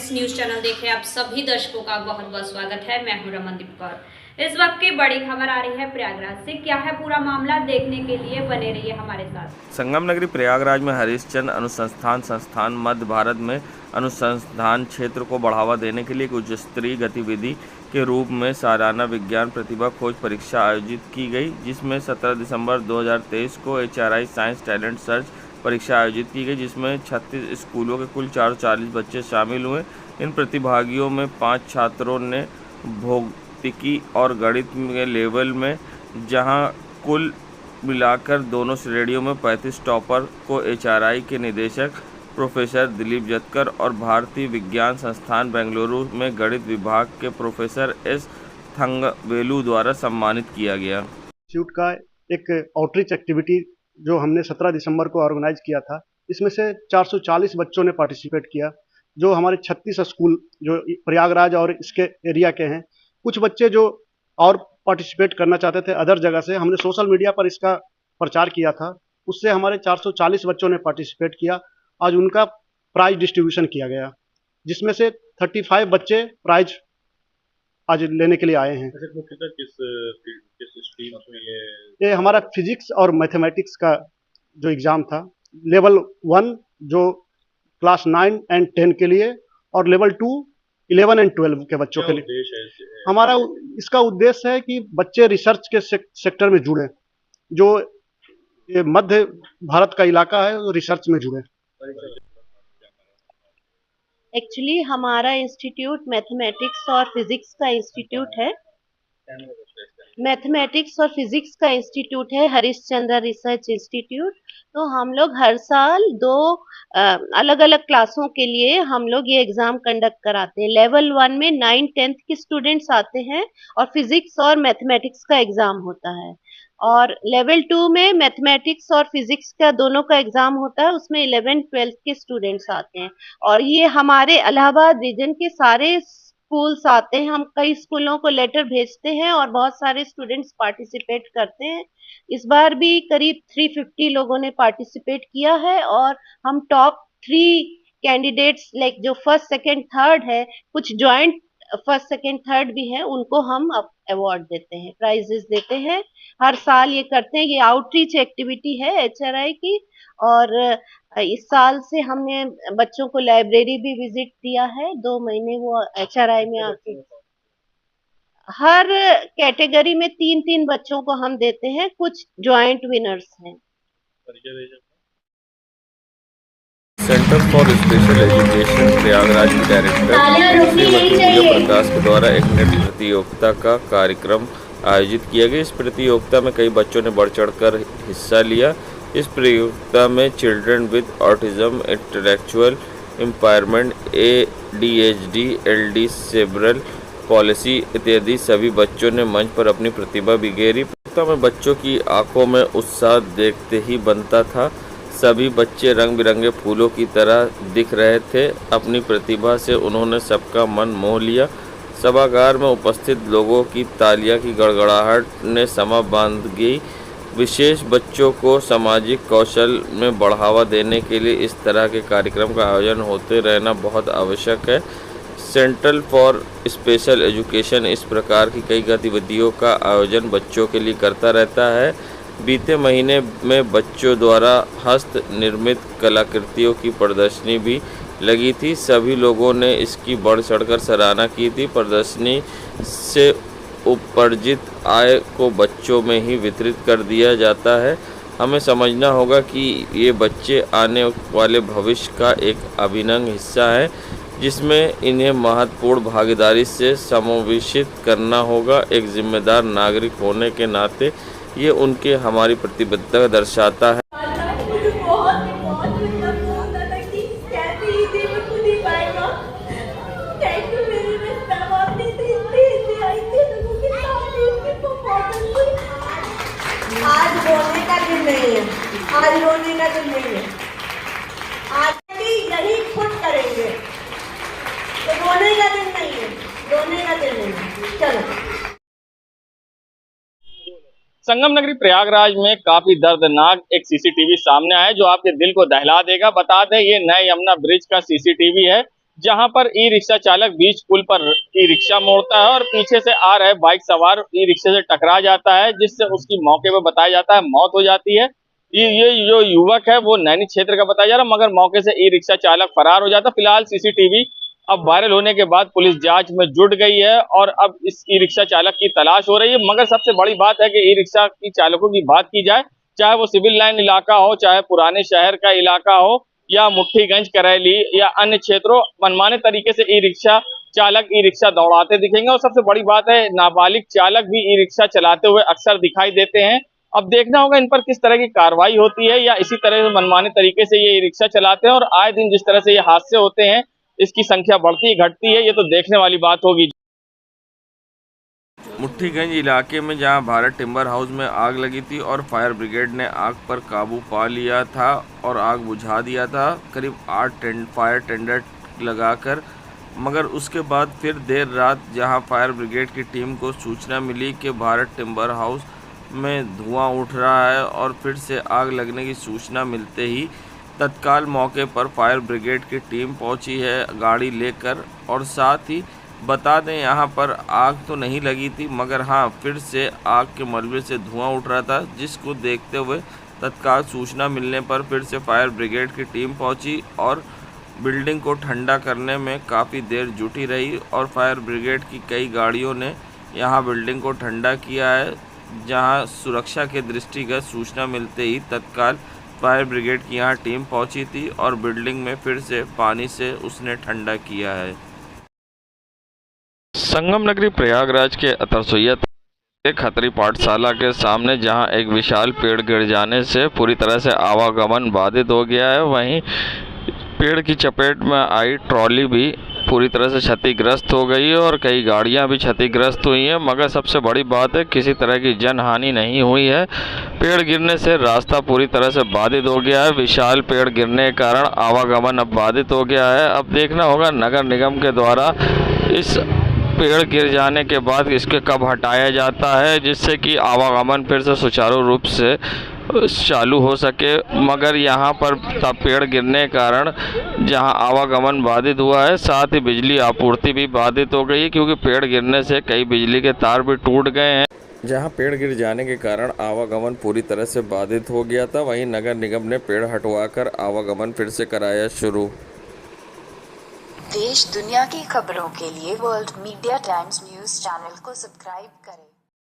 Times news channel देखे आप सभी दर्शकों का बहुत बहुत स्वागत है। मैं हूं रमनदीप कौर। इस वक्त की बड़ी खबर आ रही है प्रयागराज से। क्या है पूरा मामला, देखने के लिए बने रहिए हमारे साथ। संगम नगरी प्रयागराज में हरिश्चंद्र अनुसंधान संस्थान मध्य भारत में अनुसंधान क्षेत्र को बढ़ावा देने के लिए एक उच्च स्तरीय गतिविधि के रूप में सालाना विज्ञान प्रतिभा खोज परीक्षा आयोजित की गई, जिसमें 17 दिसंबर 2023 को HRI साइंस टैलेंट सर्च परीक्षा आयोजित की गई, जिसमें 36 स्कूलों के कुल 440 बच्चे शामिल हुए। इन प्रतिभागियों में 5 छात्रों ने भौतिकी और गणित के लेवल में, जहां कुल मिलाकर दोनों श्रेणियों में 35 टॉपर को HRI के निदेशक प्रोफेसर दिलीप जतकर और भारतीय विज्ञान संस्थान बेंगलुरु में गणित विभाग के प्रोफेसर S थंगवेलु द्वारा सम्मानित किया गया। इंस्टीट्यूट का एक आउटरीच एक्टिविटी जो हमने 17 दिसंबर को ऑर्गेनाइज किया था, इसमें से 440 बच्चों ने पार्टिसिपेट किया, जो हमारे 36 स्कूल जो प्रयागराज और इसके एरिया के हैं। कुछ बच्चे जो और पार्टिसिपेट करना चाहते थे अदर जगह से, हमने सोशल मीडिया पर इसका प्रचार किया था, उससे हमारे 440 बच्चों ने पार्टिसिपेट किया। आज उनका प्राइज डिस्ट्रीब्यूशन किया गया, जिसमें से 35 बच्चे प्राइज आज लेने के लिए आए हैं। किस स्ट्रीम में ये हमारा फिजिक्स और मैथमेटिक्स का जो एग्ज़ाम था, लेवल 1 जो क्लास 9 एंड 10 के लिए, और लेवल 2 11 एंड 12 के बच्चों के लिए। हमारा इसका उद्देश्य है कि बच्चे रिसर्च के सेक्टर में जुड़े, जो ये मध्य भारत का इलाका है, वो रिसर्च में जुड़े। एक्चुअली हमारा इंस्टीट्यूट मैथमेटिक्स और फिजिक्स का इंस्टीट्यूट है। मैथमेटिक्स और फिजिक्स का इंस्टीट्यूट है हरिश्चंद्र रिसर्च इंस्टीट्यूट। तो हम लोग हर साल 2 अलग अलग क्लासों के लिए हम लोग ये एग्जाम कंडक्ट कराते हैं। लेवल 1 में 9-10 के स्टूडेंट्स आते हैं और फिजिक्स और मैथमेटिक्स का एग्जाम होता है, और लेवल 2 में मैथमेटिक्स और फिजिक्स का दोनों का एग्जाम होता है, उसमें 11-12 के स्टूडेंट्स आते हैं। और ये हमारे इलाहाबाद रीजन के सारे स्कूल्स आते हैं। हम कई स्कूलों को लेटर भेजते हैं और बहुत सारे स्टूडेंट्स पार्टिसिपेट करते हैं। इस बार भी करीब 350 लोगों ने पार्टिसिपेट किया है, और हम टॉप 3 कैंडिडेट्स लाइक जो फर्स्ट सेकंड थर्ड है, कुछ जॉइंट फर्स्ट सेकंड थर्ड भी है, उनको हम अवार्ड देते हैं, प्राइजेस देते हैं। हर साल ये करते हैं। ये आउटरीच एक्टिविटी है HRI की, और इस साल से हमने बच्चों को लाइब्रेरी भी विजिट दिया है। 2 महीने वो HRI में आके हर कैटेगरी में 3-3 बच्चों को हम देते हैं। कुछ जॉइंट विनर्स हैं। Centre for special education Prayagraj के डायरेक्टर श्रीमती प्रकाश के द्वारा एक नृत्य प्रतियोगिता का कार्यक्रम आयोजित किया गया। इस प्रतियोगिता में कई बच्चों ने बढ़ चढ़कर हिस्सा लिया। इस प्रतियोगिता में children with autism, intellectual impairment, ADHD, LD, cerebral palsy इत्यादि सभी बच्चों ने मंच पर अपनी प्रतिभा बिखेरी। प्रतियोगिता में बच्चों की आंखों में उत्साह देखते ही बनता था। सभी बच्चे रंग बिरंगे फूलों की तरह दिख रहे थे। अपनी प्रतिभा से उन्होंने सबका मन मोह लिया। सभागार में उपस्थित लोगों की तालियां की गड़गड़ाहट ने समा बांध गई। विशेष बच्चों को सामाजिक कौशल में बढ़ावा देने के लिए इस तरह के कार्यक्रम का आयोजन होते रहना बहुत आवश्यक है। सेंट्रल फॉर स्पेशल एजुकेशन इस प्रकार की कई गतिविधियों का आयोजन बच्चों के लिए करता रहता है। बीते महीने में बच्चों द्वारा हस्त निर्मित कलाकृतियों की प्रदर्शनी भी लगी थी। सभी लोगों ने इसकी बढ़ चढ़कर सराहना की थी। प्रदर्शनी से उपार्जित आय को बच्चों में ही वितरित कर दिया जाता है। हमें समझना होगा कि ये बच्चे आने वाले भविष्य का एक अभिन्न हिस्सा है, जिसमें इन्हें महत्वपूर्ण भागीदारी से समावेशित करना होगा। एक जिम्मेदार नागरिक होने के नाते ये उनके हमारी प्रतिबद्धता दर्शाता है। आज रोने का दिन नहीं है, आज रोने का दिन नहीं है। आज भी यही खुद करेंगे, तो रोने का दिन नहीं है, रोने का दिन नहीं है। चलो। संगम नगरी प्रयागराज में काफी दर्दनाक एक CCTV सामने आया, जो आपके दिल को दहला देगा। बता दें, ये नए यमुना ब्रिज का CCTV है, जहां पर ई रिक्शा चालक बीच पुल पर ई रिक्शा मोड़ता है और पीछे से आ रहे बाइक सवार ई रिक्शे से टकरा जाता है, जिससे उसकी मौके पर बताया जाता है मौत हो जाती है। ये जो युवक है वो नैनी क्षेत्र का बताया जा रहा है, मगर मौके से ई रिक्शा चालक फरार हो जाता है। फिलहाल सीसीटीवी अब वायरल होने के बाद पुलिस जांच में जुट गई है और अब इस ई रिक्शा चालक की तलाश हो रही है। मगर सबसे बड़ी बात है कि ई रिक्शा की चालकों की बात की जाए, चाहे वो सिविल लाइन इलाका हो, चाहे पुराने शहर का इलाका हो या मुट्ठीगंज, करैली या अन्य क्षेत्रों, मनमाने तरीके से ई रिक्शा चालक ई रिक्शा दौड़ाते दिखेंगे। और सबसे बड़ी बात है, नाबालिग चालक भी ई रिक्शा चलाते हुए अक्सर दिखाई देते हैं। अब देखना होगा इन पर किस तरह की कार्रवाई होती है, या इसी तरह से मनमाने तरीके से ये ई रिक्शा चलाते हैं और आए दिन जिस तरह से ये हादसे होते हैं, इसकी संख्या बढ़ती घटती है, ये तो देखने वाली बात होगी। मुट्ठीगंज इलाके में जहां भारत टिम्बर हाउस में आग लगी थी और फायर ब्रिगेड ने आग पर काबू पा लिया था और आग बुझा दिया था, करीब 8 फायर टेंडर लगाकर। मगर उसके बाद फिर देर रात जहां फायर ब्रिगेड की टीम को सूचना मिली कि भारत टिम्बर हाउस में धुआं उठ रहा है और फिर से आग लगने की सूचना मिलते ही तत्काल मौके पर फायर ब्रिगेड की टीम पहुंची है गाड़ी लेकर। और साथ ही बता दें, यहाँ पर आग तो नहीं लगी थी, मगर हाँ फिर से आग के मलबे से धुआं उठ रहा था, जिसको देखते हुए तत्काल सूचना मिलने पर फिर से फायर ब्रिगेड की टीम पहुंची और बिल्डिंग को ठंडा करने में काफ़ी देर जुटी रही और फायर ब्रिगेड की कई गाड़ियों ने यहाँ बिल्डिंग को ठंडा किया है। जहाँ सुरक्षा के दृष्टिगत सूचना मिलते ही तत्काल फायर ब्रिगेड की यहाँ टीम पहुंची थी और बिल्डिंग में फिर से पानी से उसने ठंडा किया है। संगम नगरी प्रयागराज के अतरसोइया खत्री पाठशाला के सामने जहां एक विशाल पेड़ गिर जाने से पूरी तरह से आवागमन बाधित हो गया है, वहीं पेड़ की चपेट में आई ट्रॉली भी पूरी तरह से क्षतिग्रस्त हो गई है और कई गाड़ियां भी क्षतिग्रस्त हुई हैं। मगर सबसे बड़ी बात है, किसी तरह की जनहानि नहीं हुई है। पेड़ गिरने से रास्ता पूरी तरह से बाधित हो गया है। विशाल पेड़ गिरने के कारण आवागमन अब बाधित हो गया है। अब देखना होगा नगर निगम के द्वारा इस पेड़ गिर जाने के बाद इसके कब हटाया जाता है, जिससे कि आवागमन फिर से सुचारू रूप से चालू हो सके। मगर यहाँ पर पेड़ गिरने के कारण जहाँ आवागमन बाधित हुआ है, साथ ही बिजली आपूर्ति भी बाधित हो गई है, क्योंकि पेड़ गिरने से कई बिजली के तार भी टूट गए हैं। जहाँ पेड़ गिर जाने के कारण आवागमन पूरी तरह से बाधित हो गया था, वहीं नगर निगम ने पेड़ हटवाकर आवागमन फिर से कराया शुरू। देश दुनिया की खबरों के लिए world media times news channel को सब्सक्राइब करें।